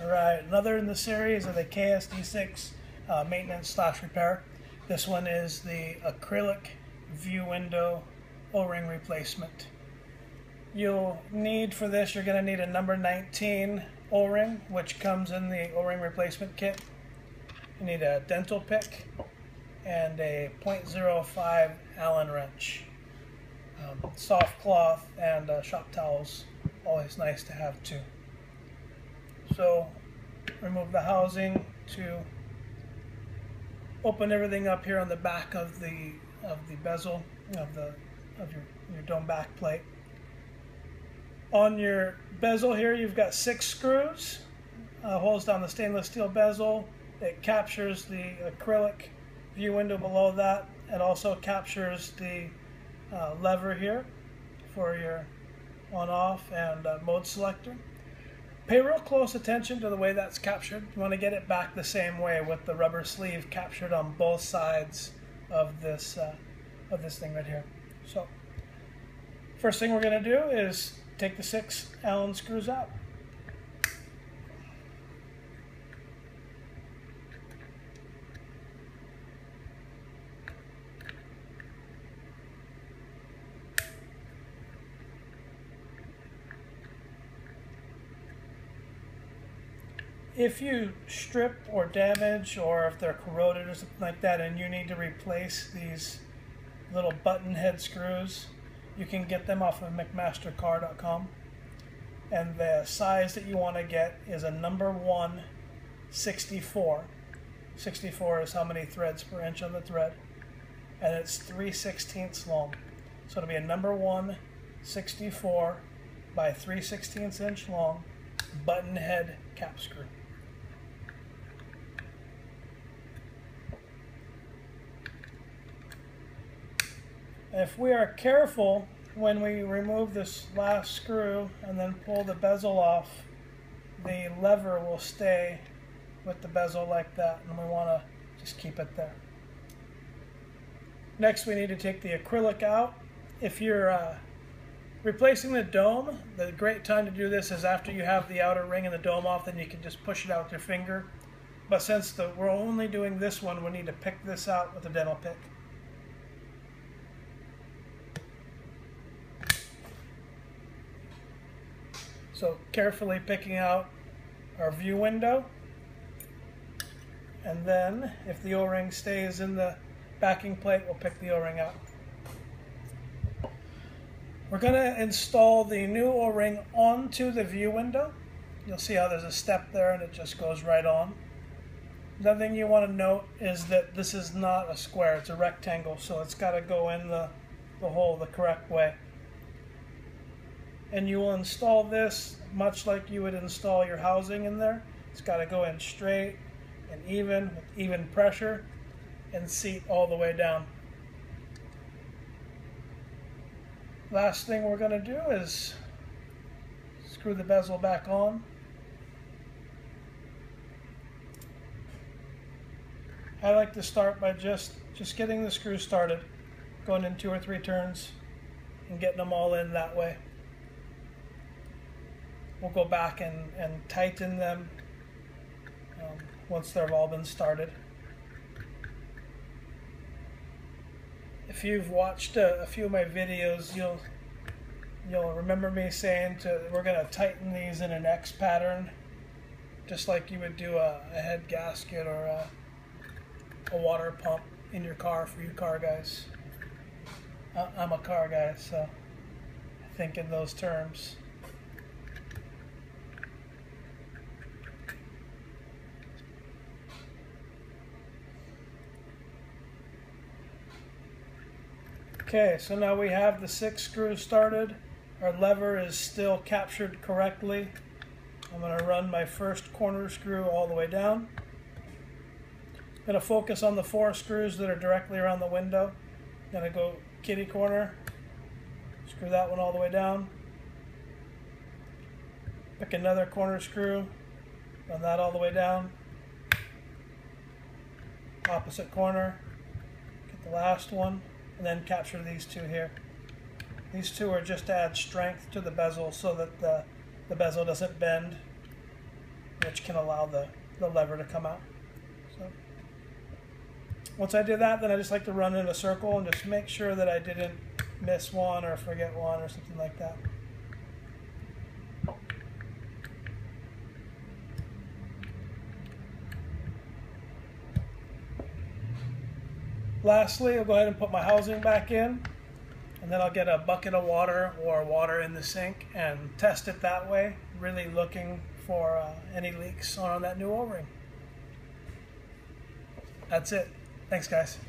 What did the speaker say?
Alright, another in the series of the KSD6 maintenance / repair. This one is the acrylic view window O-ring replacement. You'll need for this, you're going to need a number 19 O-ring, which comes in the O-ring replacement kit. You need a dental pick and a .05 Allen wrench. Soft cloth and shop towels, always nice to have too. So remove the housing to open everything up here on the back of the bezel of your dome back plate. On your bezel here, you've got 6 screws. Holds down the stainless steel bezel. It captures the acrylic view window below that. It also captures the lever here for your on-off and mode selector. Pay real close attention to the way that's captured. You want to get it back the same way with the rubber sleeve captured on both sides of this thing right here. So, first thing we're going to do is take the 6 Allen screws out. If you strip or damage, or if they're corroded or something like that, and you need to replace these little button head screws, you can get them off of McMastercar.com. And the size that you want to get is a number 1 64. 64 is how many threads per inch on the thread, and it's 3/16 long. So it'll be a number 1 64 by 3/16 inch long button head cap screw. If we are careful when we remove this last screw and then pull the bezel off, the lever will stay with the bezel like that, and we want to just keep it there. Next, we need to take the acrylic out. If you're replacing the dome, the great time to do this is after you have the outer ring and the dome off, then you can just push it out with your finger. But since we're only doing this one, we need to pick this out with a dental pick. So carefully picking out our view window, and then if the O-ring stays in the backing plate, we'll pick the O-ring out. We're going to install the new O-ring onto the view window. You'll see how there's a step there and it just goes right on. Another thing you want to note is that this is not a square, it's a rectangle, so it's got to go in the hole the correct way. And you will install this much like you would install your housing in there. It's got to go in straight and even, with even pressure, and seat all the way down. Last thing we're going to do is screw the bezel back on. I like to start by just getting the screws started, going in 2 or 3 turns and getting them all in that way. We'll go back and tighten them once they've all been started. If you've watched a few of my videos, you'll remember me saying we're going to tighten these in an X pattern, just like you would do a head gasket or a water pump in your car for you car guys. I'm a car guy, so I think in those terms. Okay, so now we have the 6 screws started. Our lever is still captured correctly. I'm going to run my first corner screw all the way down. I'm going to focus on the 4 screws that are directly around the window. I'm going to go kitty corner, screw that one all the way down. Pick another corner screw, run that all the way down. Opposite corner, get the last one, and then capture these 2 here. These 2 are just to add strength to the bezel so that the bezel doesn't bend. which can allow the lever to come out. So once I did that, then I just like to run in a circle and just make sure that I didn't miss one or forget one or something like that. Lastly, I'll go ahead and put my housing back in, and then I'll get a bucket of water or water in the sink and test it that way, really looking for any leaks on that new O-ring. That's it. Thanks, guys.